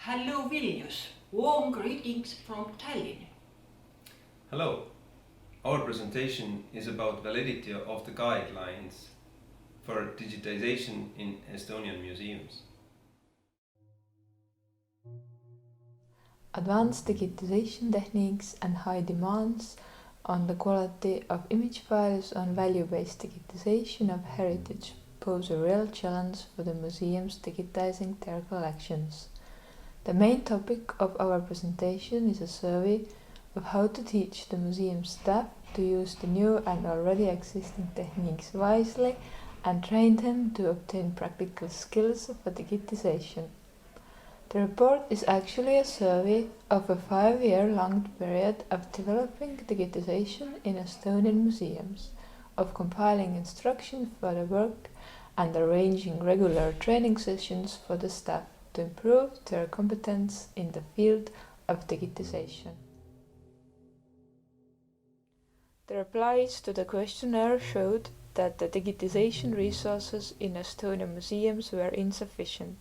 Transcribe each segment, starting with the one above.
Hello Vilnius, warm greetings from Tallinn. Hello. Our presentation is about validity of the guidelines for digitization in Estonian museums. Advanced digitization techniques and high demands on the quality of image files on value-based digitization of heritage pose a real challenge for the museums digitizing their collections. The main topic of our presentation is a survey of how to teach the museum staff to use the new and already existing techniques wisely and train them to obtain practical skills for digitization. The report is actually a survey of a 5-year-long period of developing digitization in Estonian museums, of compiling instructions for the work and arranging regular training sessions for the staff to improve their competence in the field of digitization. The replies to the questionnaire showed that the digitization resources in Estonian museums were insufficient.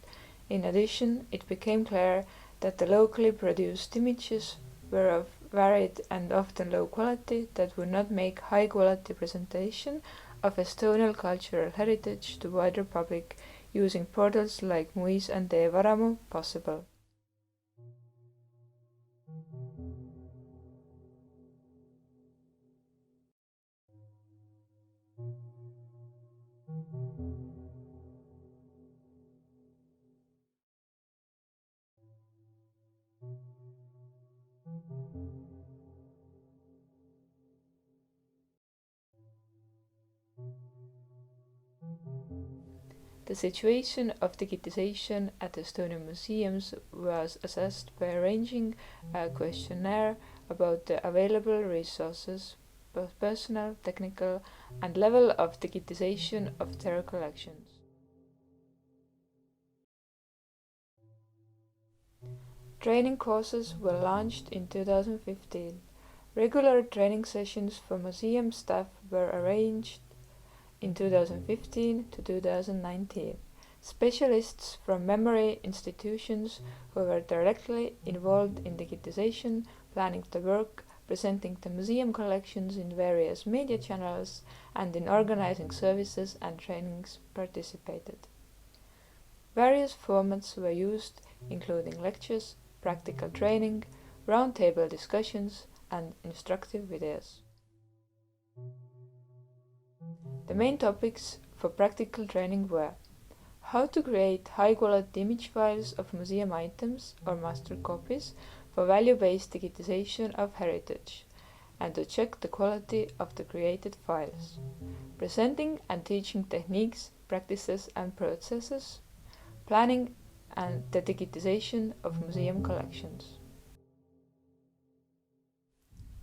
In addition, it became clear that the locally produced images were of varied and often low quality that would not make high-quality presentation of Estonian cultural heritage to wider public using portals like Muis and e-Varamu possible. The situation of digitization at Estonian museums was assessed by arranging a questionnaire about the available resources, both personal, technical, and level of digitization of their collections. Training courses were launched in 2015. Regular training sessions for museum staff were arranged in 2015 to 2019. Specialists from memory institutions who were directly involved in digitization, planning the work, presenting the museum collections in various media channels, and in organizing services and trainings participated. Various formats were used, including lectures, practical training, roundtable discussions, and instructive videos. The main topics for practical training were how to create high-quality image files of museum items or master copies for value-based digitization of heritage, and to check the quality of the created files, presenting and teaching techniques, practices and processes, planning and the digitization of museum collections.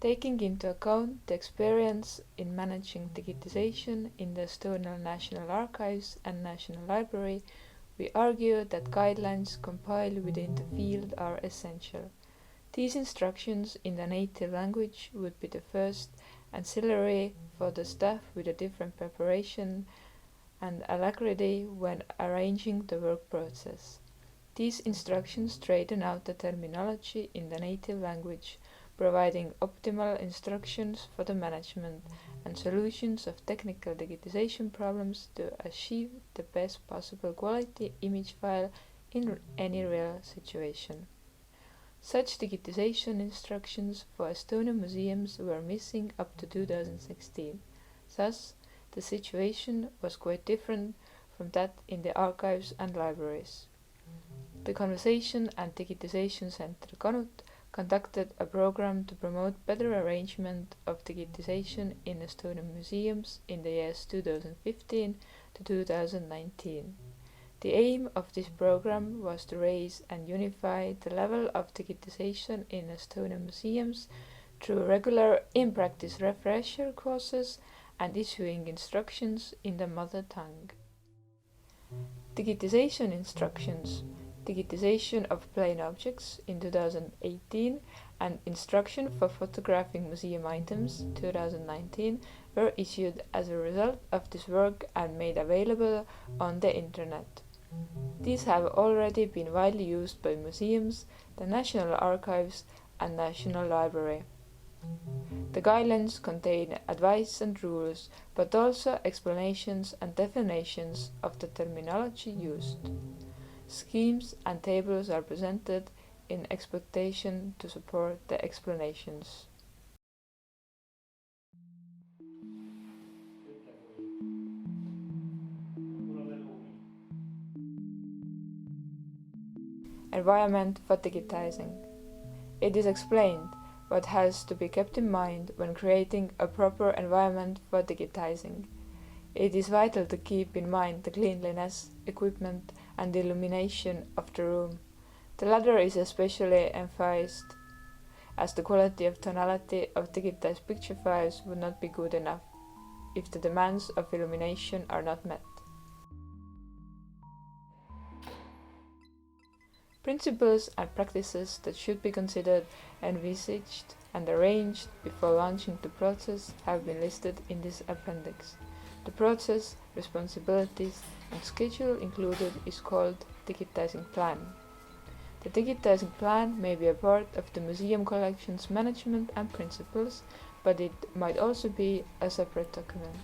Taking into account the experience in managing digitization in the Estonian National Archives and National Library, we argue that guidelines compiled within the field are essential. These instructions in the native language would be the first ancillary for the staff with a different preparation and alacrity when arranging the work process. These instructions straighten out the terminology in the native language, providing optimal instructions for the management and solutions of technical digitization problems to achieve the best possible quality image file in any real situation. Such digitization instructions for Estonian museums were missing up to 2016. Thus, the situation was quite different from that in the archives and libraries. The Conversation and Digitization Center Kanut conducted a program to promote better arrangement of digitization in Estonian museums in the years 2015 to 2019. The aim of this program was to raise and unify the level of digitization in Estonian museums through regular in-practice refresher courses and issuing instructions in the mother tongue. Digitization instructions, digitization of plain objects in 2018 and instruction for photographing museum items 2019 were issued as a result of this work and made available on the internet. These have already been widely used by museums, the National Archives, and National Library. The guidelines contain advice and rules, but also explanations and definitions of the terminology used. Schemes and tables are presented in expectation to support the explanations. Environment for digitizing. It is explained what has to be kept in mind when creating a proper environment for digitizing. It is vital to keep in mind the cleanliness, equipment, and illumination of the room. The latter is especially emphasized, as the quality of tonality of digitized picture files would not be good enough if the demands of illumination are not met. Principles and practices that should be considered, envisaged, and arranged before launching the process have been listed in this appendix. The process, responsibilities, and schedule included is called Digitizing Plan. The Digitizing Plan may be a part of the museum collection's management and principles, but it might also be a separate document.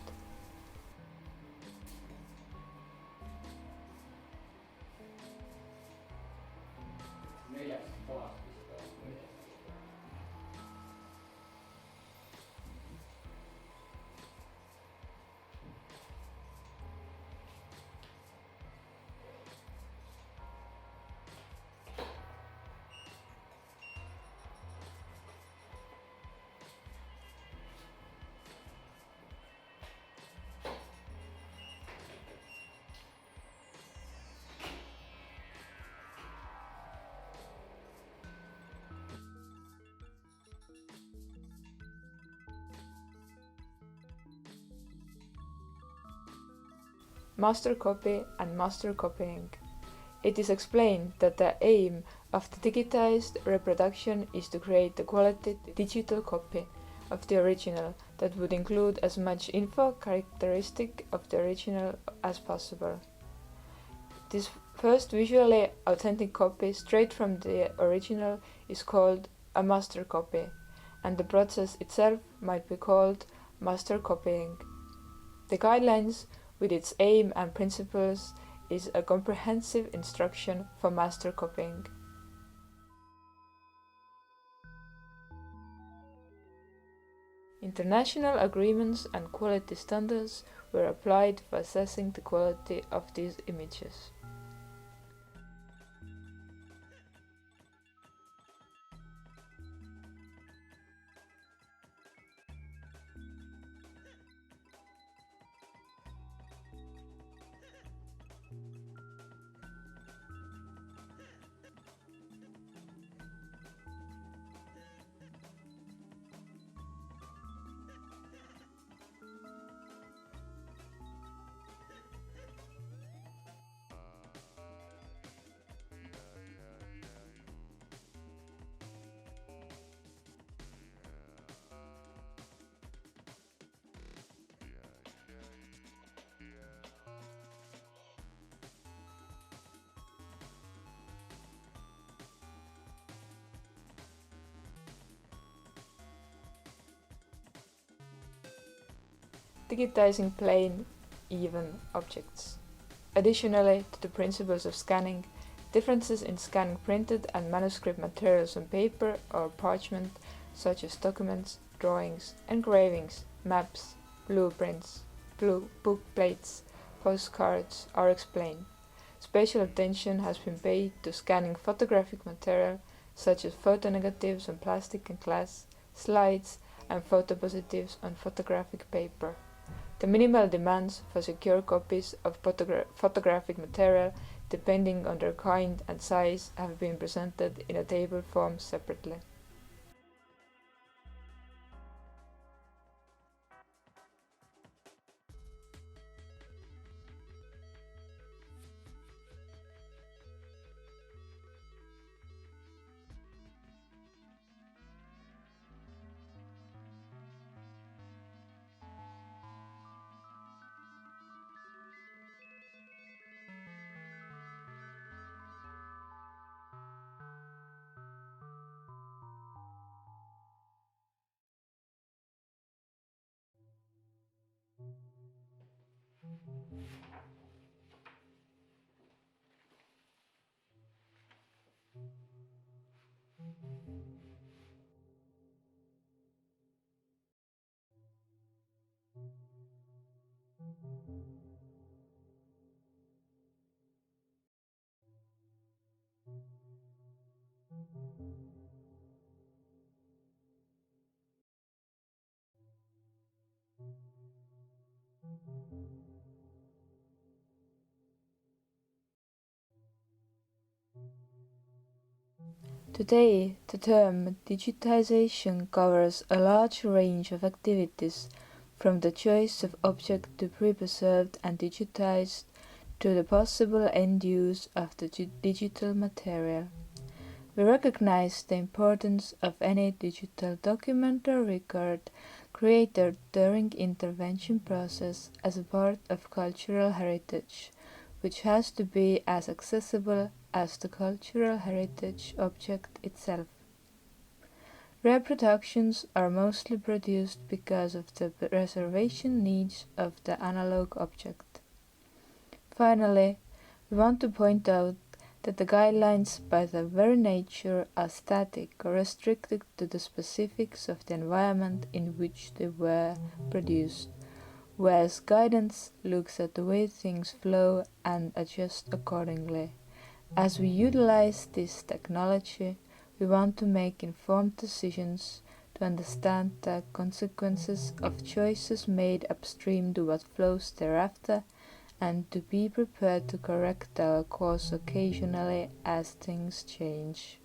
Master copy and master copying. It is explained that the aim of the digitized reproduction is to create a quality digital copy of the original that would include as much info characteristic of the original as possible. This first visually authentic copy straight from the original is called a master copy, and the process itself might be called master copying. The guidelines, with its aim and principles, is a comprehensive instruction for master copying. International agreements and quality standards were applied for assessing the quality of these images. Digitizing plain, even objects. Additionally to the principles of scanning, differences in scanning printed and manuscript materials on paper or parchment, such as documents, drawings, engravings, maps, blueprints, book plates, postcards, are explained. Special attention has been paid to scanning photographic material, such as photonegatives on plastic and glass, slides, and photopositives on photographic paper. The minimal demands for secure copies of photographic material, depending on their kind and size, have been presented in a table form separately. Today, the term digitisation covers a large range of activities, from the choice of object to be preserved and digitised to the possible end use of the digital material. We recognize the importance of any digital document or record created during intervention process as a part of cultural heritage, which has to be as accessible as the cultural heritage object itself. Reproductions are mostly produced because of the preservation needs of the analog object. Finally, we want to point out that the guidelines by their very nature are static or restricted to the specifics of the environment in which they were produced, whereas guidance looks at the way things flow and adjusts accordingly. As we utilize this technology, we want to make informed decisions, to understand the consequences of choices made upstream to what flows thereafter, and to be prepared to correct our course occasionally as things change.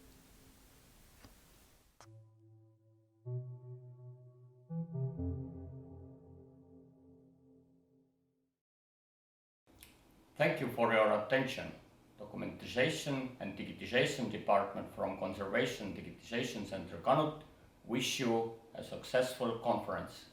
Thank you for your attention. Documentation and Digitisation Department from Conservation Digitisation Center Kanut wish you a successful conference.